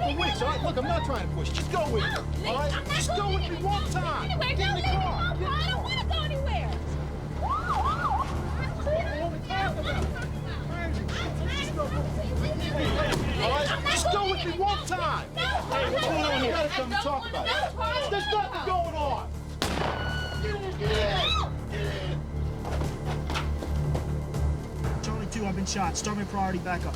on wicks, all right? Look, I'm not trying to push. Just go with me, all right? Just go with me one time. Anywhere, Get in the car. I don't want to go anywhere. All right? Just go with me one time. Hey, what's going on here? We gotta come and talk about it. There's nothing going on. Charlie 2, I've been shot. Start my priority back up.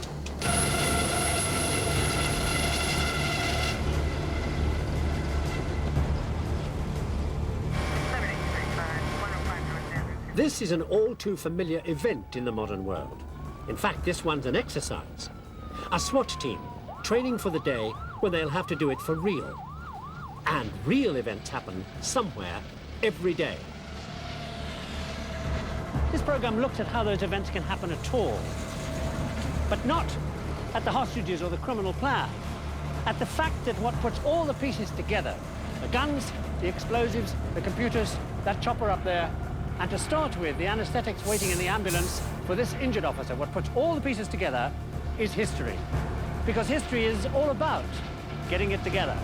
This is an all too familiar event in the modern world. In fact, this one's an exercise. A SWAT team training for the day when they'll have to do it for real. And real events happen somewhere every day. This program looked at how those events can happen at all, but not at the hostages or the criminal plan, at the fact that what puts all the pieces together, the guns, the explosives, the computers, that chopper up there, and to start with, the anesthetics waiting in the ambulance for this injured officer, what puts all the pieces together is history. Because history is all about getting it together.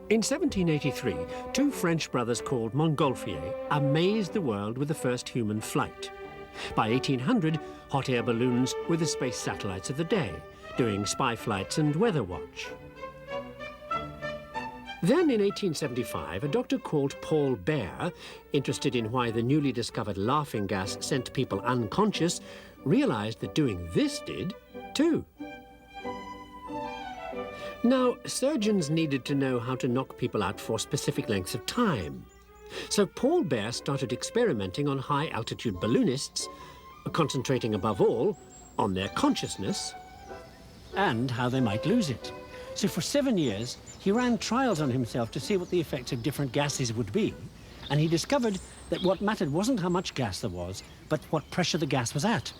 In 1783, two French brothers called Montgolfier amazed the world with the first human flight. By 1800, hot air balloons were the space satellites of the day, doing spy flights and weather watch. Then in 1875, a doctor called Paul Bert, interested in why the newly discovered laughing gas sent people unconscious, realized that doing this did too. Now, surgeons needed to know how to knock people out for specific lengths of time. So Paul Bert started experimenting on high-altitude balloonists, concentrating above all on their consciousness and how they might lose it. So for 7 years, he ran trials on himself to see what the effects of different gases would be, and he discovered that what mattered wasn't how much gas there was, but what pressure the gas was at.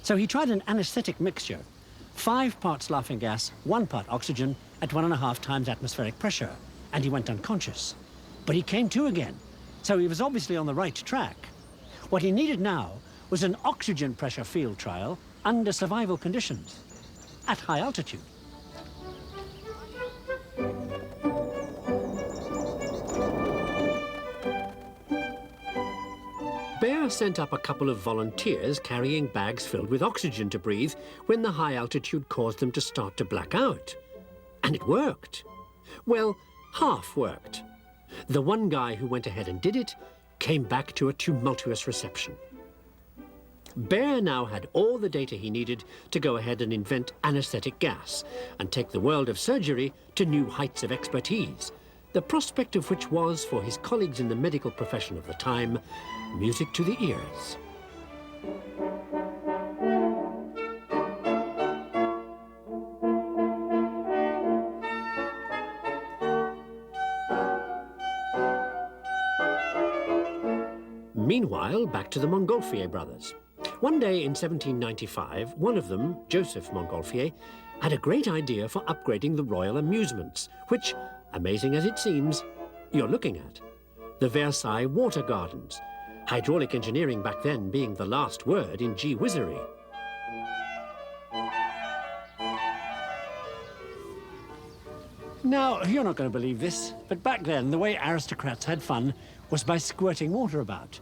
So he tried an anesthetic mixture, 5 parts laughing gas, 1 part oxygen, at 1.5 times atmospheric pressure, and he went unconscious. But he came to again, so he was obviously on the right track. What he needed now was an oxygen pressure field trial under survival conditions, at high altitude. Bear sent up a couple of volunteers carrying bags filled with oxygen to breathe when the high altitude caused them to start to black out. And it worked. Well, half worked. The one guy who went ahead and did it came back to a tumultuous reception. Bear now had all the data he needed to go ahead and invent anesthetic gas and take the world of surgery to new heights of expertise, the prospect of which was, for his colleagues in the medical profession of the time, music to the ears. Meanwhile, back to the Montgolfier brothers. One day in 1795, one of them, Joseph Montgolfier, had a great idea for upgrading the royal amusements, which, amazing as it seems, you're looking at. The Versailles Water Gardens, hydraulic engineering back then being the last word in gee-whizzery. Now, you're not going to believe this, but back then, the way aristocrats had fun was by squirting water about.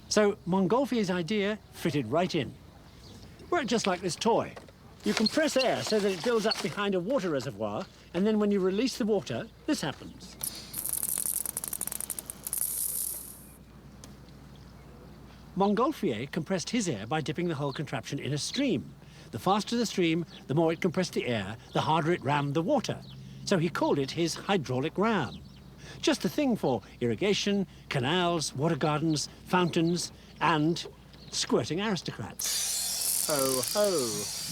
So Montgolfier's idea fitted right in. Worked just like this toy. You compress air so that it builds up behind a water reservoir, and then when you release the water, this happens. Montgolfier compressed his air by dipping the whole contraption in a stream. The faster the stream, the more it compressed the air, the harder it rammed the water. So he called it his hydraulic ram. Just the thing for irrigation, canals, water gardens, fountains, and squirting aristocrats. Ho, ho.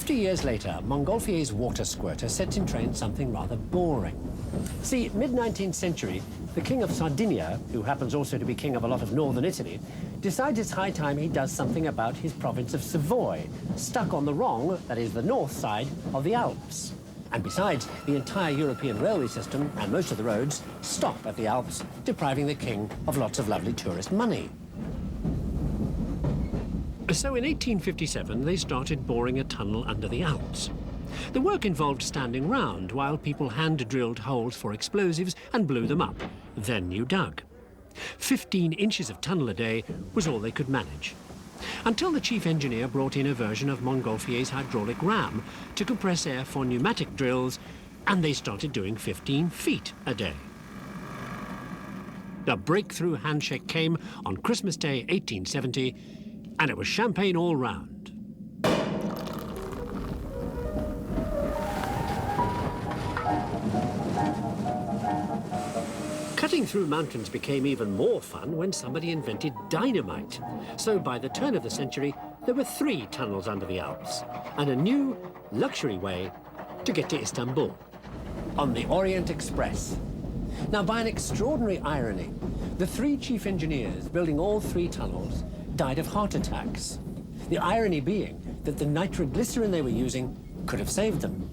Years later, Montgolfier's water squirter set in train something rather boring. See, mid-19th century, the King of Sardinia, who happens also to be king of a lot of northern Italy, decides it's high time he does something about his province of Savoy, stuck on the wrong, that is, the north side of the Alps. And besides, the entire European railway system and most of the roads stop at the Alps, depriving the king of lots of lovely tourist money. So in 1857, they started boring a tunnel under the Alps. The work involved standing round while people hand-drilled holes for explosives and blew them up. Then you dug. 15 inches of tunnel a day was all they could manage. Until the chief engineer brought in a version of Montgolfier's hydraulic ram to compress air for pneumatic drills, and they started doing 15 feet a day. The breakthrough handshake came on Christmas Day 1870, and it was champagne all round. Cutting through mountains became even more fun when somebody invented dynamite. So by the turn of the century, there were 3 tunnels under the Alps and a new luxury way to get to Istanbul, on the Orient Express. Now, by an extraordinary irony, the 3 chief engineers building all 3 tunnels died of heart attacks. The irony being that the nitroglycerin they were using could have saved them.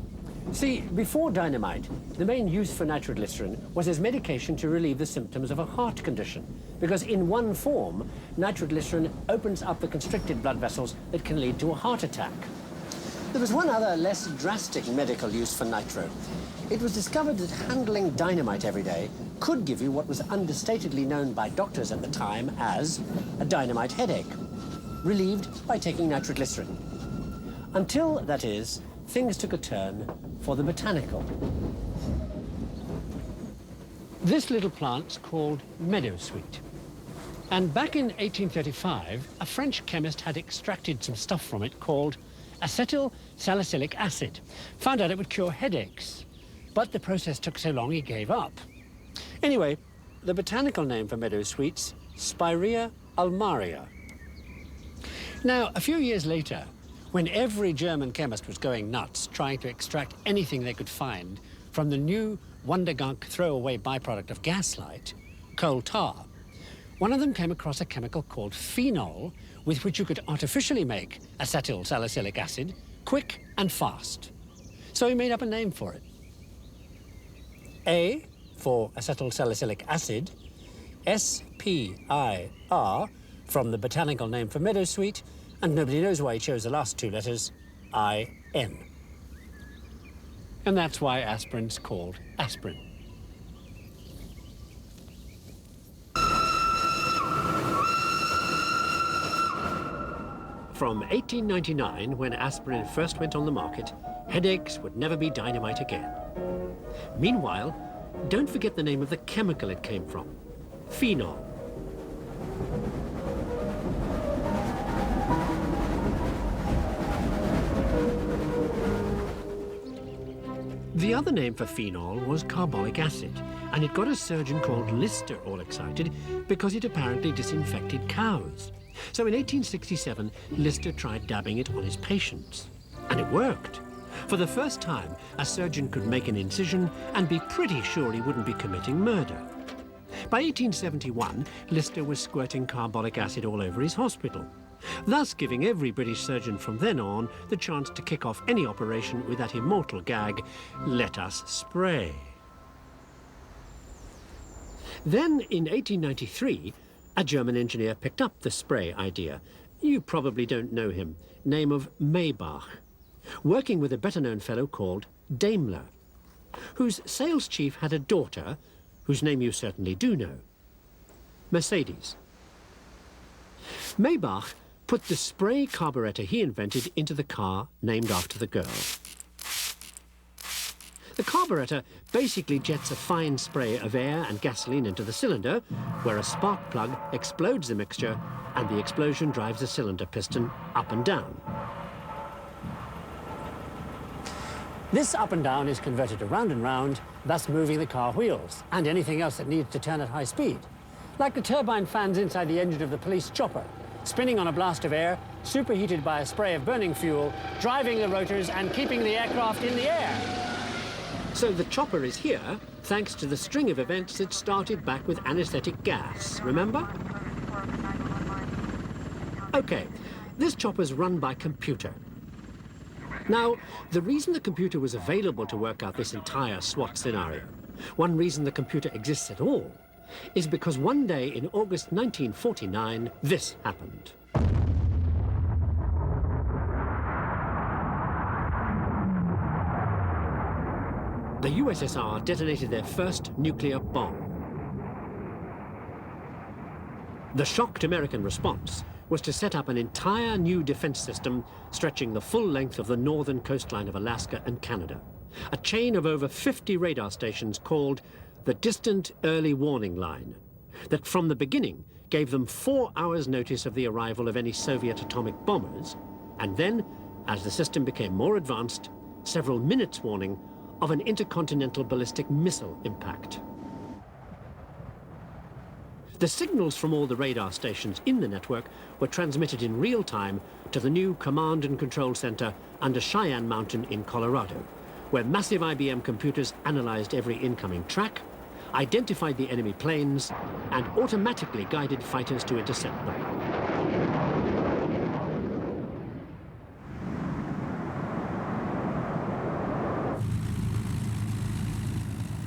See, before dynamite, the main use for nitroglycerin was as medication to relieve the symptoms of a heart condition, because in one form, nitroglycerin opens up the constricted blood vessels that can lead to a heart attack. There was one other less drastic medical use for nitro. It was discovered that handling dynamite every day could give you what was understatedly known by doctors at the time as a dynamite headache, relieved by taking nitroglycerin. Until, that is, things took a turn for the botanical. This little plant's called meadowsweet. And back in 1835, a French chemist had extracted some stuff from it called acetyl salicylic acid. Found out it would cure headaches. But the process took so long he gave up. Anyway, the botanical name for meadowsweet's Spirea almaria. Now, a few years later, when every German chemist was going nuts trying to extract anything they could find from the new wondergunk throwaway byproduct of gaslight, coal tar, one of them came across a chemical called phenol with which you could artificially make acetyl salicylic acid quick and fast. So he made up a name for it. A for acetyl salicylic acid, S-P-I-R from the botanical name for meadowsweet, and nobody knows why he chose the last 2 letters, I-N. And that's why aspirin's called aspirin. From 1899, when aspirin first went on the market, headaches would never be dynamite again. Meanwhile, don't forget the name of the chemical it came from, phenol. The other name for phenol was carbolic acid, and it got a surgeon called Lister all excited because it apparently disinfected cows. So in 1867, Lister tried dabbing it on his patients, and it worked. For the first time, a surgeon could make an incision and be pretty sure he wouldn't be committing murder. By 1871, Lister was squirting carbolic acid all over his hospital, thus giving every British surgeon from then on the chance to kick off any operation with that immortal gag, "Let us spray." Then, in 1893, a German engineer picked up the spray idea. You probably don't know him, name of Maybach, working with a better-known fellow called Daimler, whose sales chief had a daughter, whose name you certainly do know, Mercedes. Maybach put the spray carburetor he invented into the car named after the girl. The carburetor basically jets a fine spray of air and gasoline into the cylinder, where a spark plug explodes the mixture, and the explosion drives the cylinder piston up and down. This up and down is converted to round and round, thus moving the car wheels and anything else that needs to turn at high speed, like the turbine fans inside the engine of the police chopper, spinning on a blast of air, superheated by a spray of burning fuel, driving the rotors and keeping the aircraft in the air. So the chopper is here thanks to the string of events that started back with anesthetic gas, remember? Okay, this chopper's run by computer. Now, the reason the computer was available to work out this entire SWAT scenario, one reason the computer exists at all, is because one day in August 1949, this happened. The USSR detonated their first nuclear bomb. The shocked American response was to set up an entire new defense system stretching the full length of the northern coastline of Alaska and Canada. A chain of over 50 radar stations called the Distant Early Warning Line, that from the beginning gave them 4 hours notice of the arrival of any Soviet atomic bombers, and then, as the system became more advanced, several minutes warning of an intercontinental ballistic missile impact. The signals from all the radar stations in the network were transmitted in real time to the new Command and Control Center under Cheyenne Mountain in Colorado, where massive IBM computers analyzed every incoming track, identified the enemy planes, and automatically guided fighters to intercept them.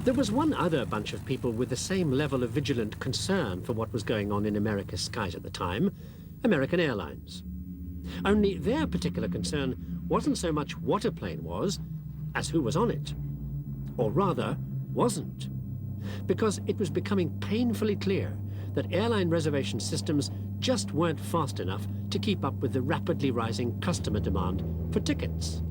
There was one other bunch of people with the same level of vigilant concern for what was going on in America's skies at the time, American Airlines. Only their particular concern wasn't so much what a plane was, as who was on it. Or rather, wasn't. Because it was becoming painfully clear that airline reservation systems just weren't fast enough to keep up with the rapidly rising customer demand for tickets.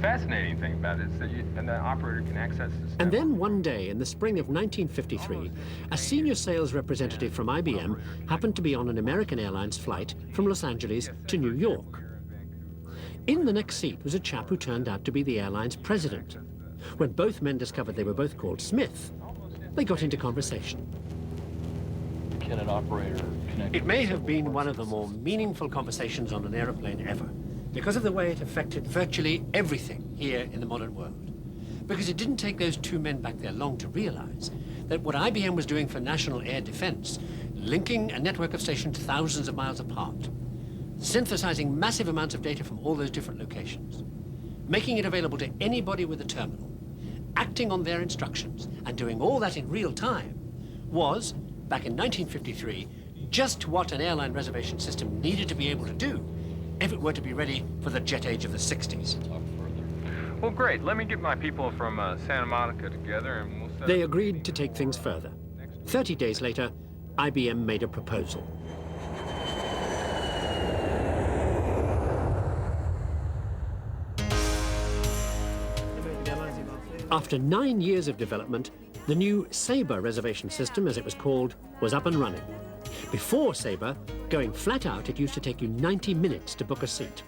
Fascinating thing about it is that the operator can access this. And then one day in the spring of 1953, a senior sales representative from IBM happened to be on an American Airlines flight from Los Angeles to New York. In the next seat was a chap who turned out to be the airline's president. When both men discovered they were both called Smith, they got into conversation. Can an operator connect? It may have been one of the more meaningful conversations on an aeroplane ever, because of the way it affected virtually everything here in the modern world. Because it didn't take those two men back there long to realize that what IBM was doing for national air defense, linking a network of stations thousands of miles apart, synthesizing massive amounts of data from all those different locations, making it available to anybody with a terminal, acting on their instructions, and doing all that in real time, was, back in 1953, just what an airline reservation system needed to be able to do if it were to be ready for the jet age of the 60s. Well, great. Let me get my people from Santa Monica together and we'll set They agreed to take things further. 30 days later, IBM made a proposal. After 9 years of development, the new Sabre reservation system, as it was called, was up and running. Before Sabre, going flat out, it used to take you 90 minutes to book a seat.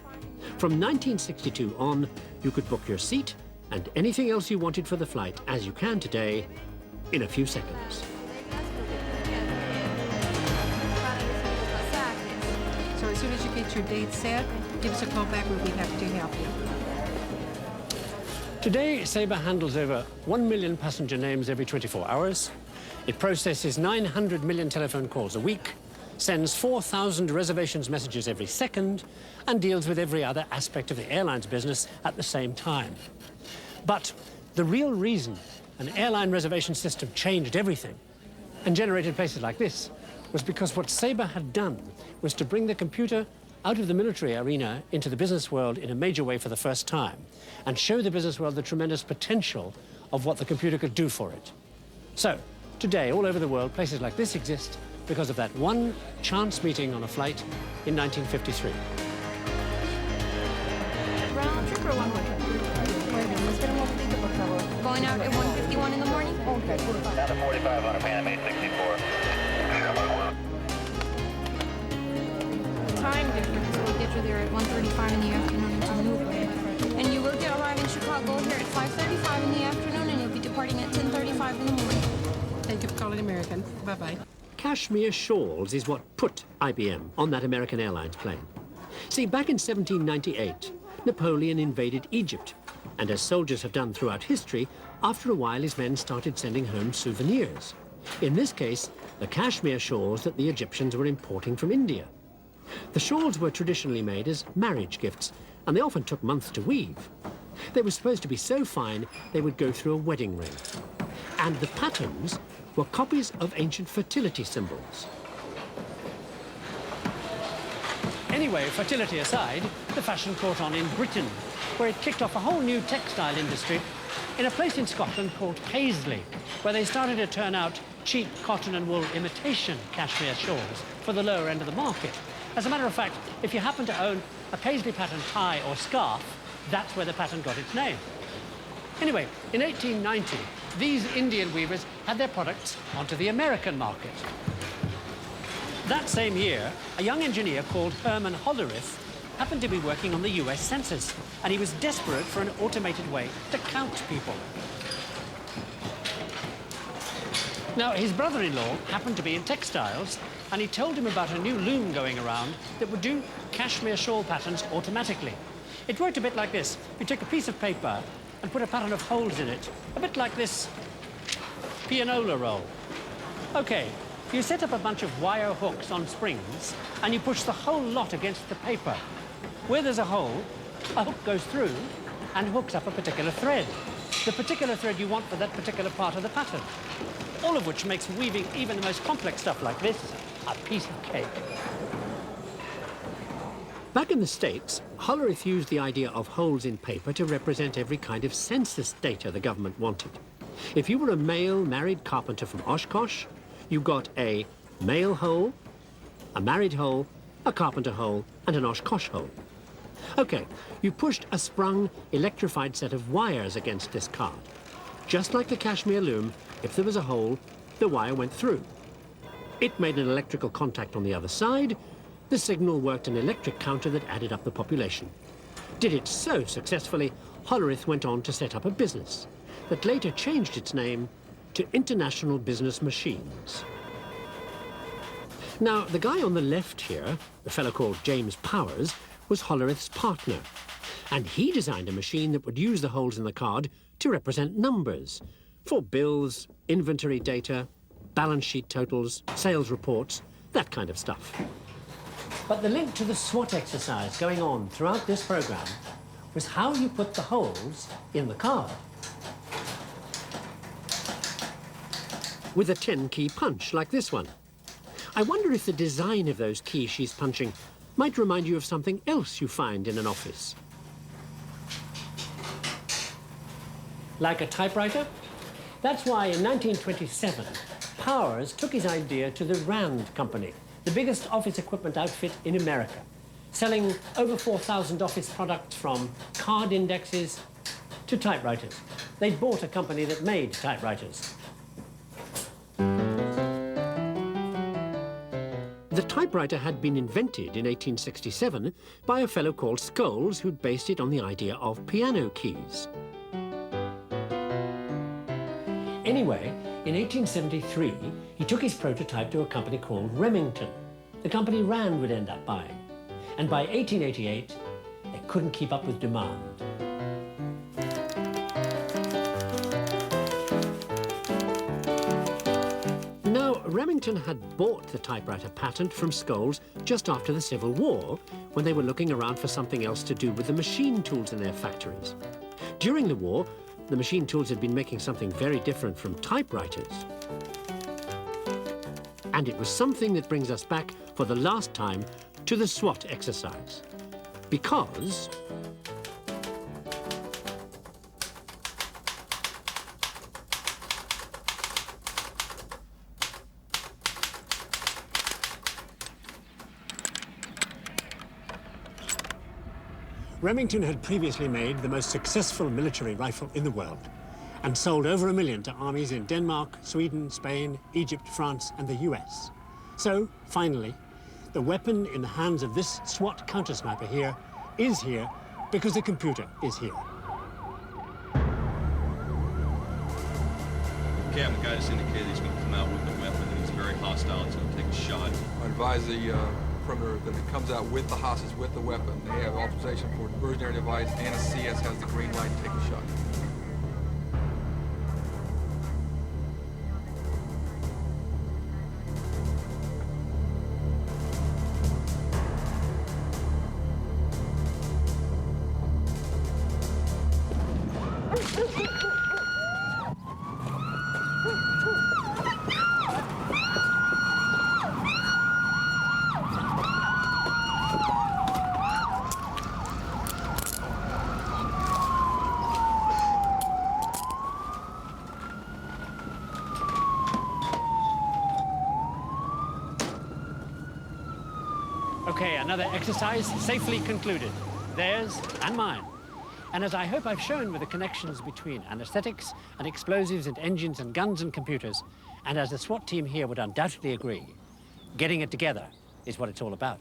From 1962 on, you could book your seat and anything else you wanted for the flight, as you can today, in a few seconds. So as soon as you get your date set, give us a call back. We'll be happy to help you. Today, Sabre handles over 1 million passenger names every 24 hours. It processes 900 million telephone calls a week, sends 4,000 reservations messages every second, and deals with every other aspect of the airline's business at the same time. But the real reason an airline reservation system changed everything and generated places like this was because what Sabre had done was to bring the computer out of the military arena into the business world in a major way for the first time and show the business world the tremendous potential of what the computer could do for it. So, today, all over the world, places like this exist because of that one chance meeting on a flight in 1953. Round trip or one way? Going out at 1:51 in the morning? Okay. Down to 45 on a Pan Am 864. Time difference will get you there at 1:35 in the afternoon to Newburgh. And you will arrive in Chicago here at 5:35 in the afternoon, and you'll be departing at 10:35 in the morning. Thank you for calling American. Bye-bye. Cashmere shawls is what put IBM on that American Airlines plane. See, back in 1798, Napoleon invaded Egypt, And as soldiers have done throughout history, after a while his men started sending home souvenirs. In this case, the cashmere shawls that the Egyptians were importing from India. The shawls were traditionally made as marriage gifts, and they often took months to weave. They were supposed to be so fine they would go through a wedding ring. And the patterns were copies of ancient fertility symbols. Anyway, fertility aside, the fashion caught on in Britain, where it kicked off a whole new textile industry in a place in Scotland called Paisley, where they started to turn out cheap cotton and wool imitation cashmere shawls for the lower end of the market. As a matter of fact, if you happen to own a Paisley pattern tie or scarf, that's where the pattern got its name. Anyway, in 1890, these Indian weavers had their products onto the American market. That same year, a young engineer called Herman Hollerith happened to be working on the US Census, and he was desperate for an automated way to count people. Now, his brother-in-law happened to be in textiles, and he told him about a new loom going around that would do cashmere shawl patterns automatically. It worked a bit like this. You take a piece of paper and put a pattern of holes in it, a bit like this pianola roll. Okay, you set up a bunch of wire hooks on springs, and you push the whole lot against the paper. Where there's a hole, a hook goes through and hooks up a particular thread. The particular thread you want for that particular part of the pattern. All of which makes weaving even the most complex stuff like this a piece of cake. Back in the States, Hollerith used the idea of holes in paper to represent every kind of census data the government wanted. If you were a male married carpenter from Oshkosh, you got a male hole, a married hole, a carpenter hole, and an Oshkosh hole. Okay, you pushed a sprung, electrified set of wires against this card. Just like the cashmere loom, if there was a hole, the wire went through. It made an electrical contact on the other side. The signal worked an electric counter that added up the population. Did it so successfully, Hollerith went on to set up a business that later changed its name to International Business Machines. Now, the guy on the left here, the fellow called James Powers, was Hollerith's partner, and he designed a machine that would use the holes in the card to represent numbers for bills, inventory data, balance sheet totals, sales reports, that kind of stuff. But the link to the SWAT exercise going on throughout this program was how you put the holes in the card. With a 10-key punch like this one. I wonder if the design of those keys she's punching might remind you of something else you find in an office. Like a typewriter? That's why in 1927, Powers took his idea to the Rand Company, the biggest office equipment outfit in America, selling over 4,000 office products from card indexes to typewriters. They bought a company that made typewriters. The typewriter had been invented in 1867 by a fellow called Scholes, who'd based it on the idea of piano keys. Anyway, in 1873, he took his prototype to a company called Remington. The company Rand would end up buying. And by 1888, they couldn't keep up with demand. Now, Remington had bought the typewriter patent from Scholes just after the Civil War, when they were looking around for something else to do with the machine tools in their factories. During the war, the machine tools had been making something very different from typewriters. And it was something that brings us back for the last time to the SWAT exercise. Because Remington had previously made the most successful military rifle in the world and sold over 1 million to armies in Denmark, Sweden, Spain, Egypt, France, and the US. So, finally, the weapon in the hands of this SWAT counter-sniper here is here because the computer is here. Captain, the guy just indicated he's going to come out with the weapon and he's very hostile. He's going to take a shot. I advise the perimeter, then it comes out with the hostage, with the weapon. They have authorization for diversionary device, and a CS has the green light to take the shot. Okay, another exercise safely concluded. Theirs and mine. And as I hope I've shown with the connections between anesthetics and explosives and engines and guns and computers, and as the SWAT team here would undoubtedly agree, getting it together is what it's all about.